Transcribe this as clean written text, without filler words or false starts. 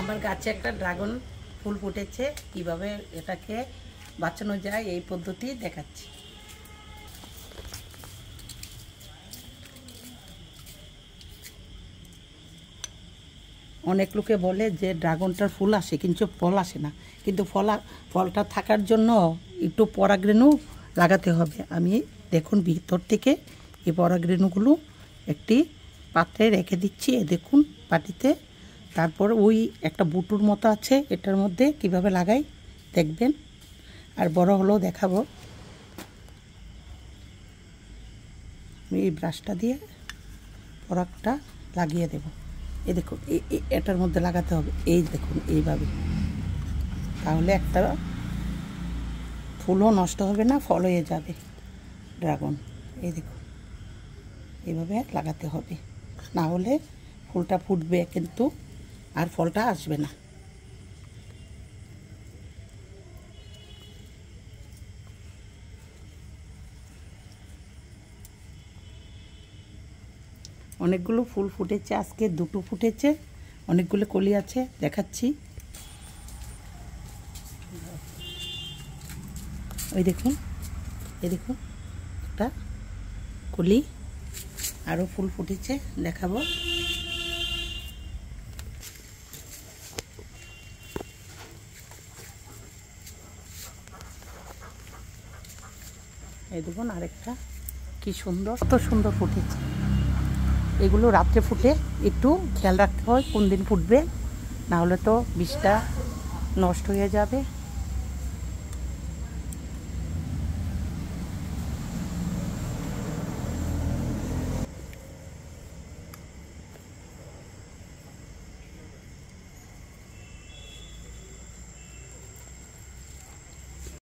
আমার গাছে একটা ড্রাগন ফুল ফুটেছে, কিভাবে এটাকে বাঁচানো যায় এই পদ্ধতি দেখাচ্ছি। অনেক লোকে বলে যে ড্রাগনটার ফুল আসে কিন্তু ফল আসে না, কিন্তু ফলটা থাকার জন্য একটু পরাগরেণু লাগাতে হবে। আমি দেখুন ভিতর থেকে এই পরাগরেণুগুলো একটি পাত্রে রেখে দিচ্ছি, দেখুন পাটিতে। তারপর ওই একটা বুটুর মতো আছে, এটার মধ্যে কিভাবে লাগাই দেখবেন, আর বড় হলেও দেখাবো। আমি এই ব্রাশটা দিয়ে পরাগটা লাগিয়ে দেব। এই দেখুন এটার মধ্যে লাগাতে হবে, এই দেখুন এইভাবে, তাহলে একটা ফুলও নষ্ট হবে না, ফল হয়ে যাবে ড্রাগন। এই দেখুন এইভাবে লাগাতে হবে, না হলে ফুলটা ফুটবে কিন্তু আর ফলটা আসবে না। অনেকগুলো ফুল ফুটেছে, আজকে দুটো ফুটেছে, অনেকগুলো কলি আছে, দেখাচ্ছি। ওই দেখুন, এই দেখুন একটা কলি, আরও ফুল ফুটেছে, দেখাবো। এই দেখুন আরেকটা, কি সুন্দর, কত সুন্দর ফুটেছে। এগুলো রাত্রে ফুটে, একটু খেয়াল রাখতে হয় কোন দিন ফুটবে, না হলে তো বীজটা নষ্ট হয়ে যাবে।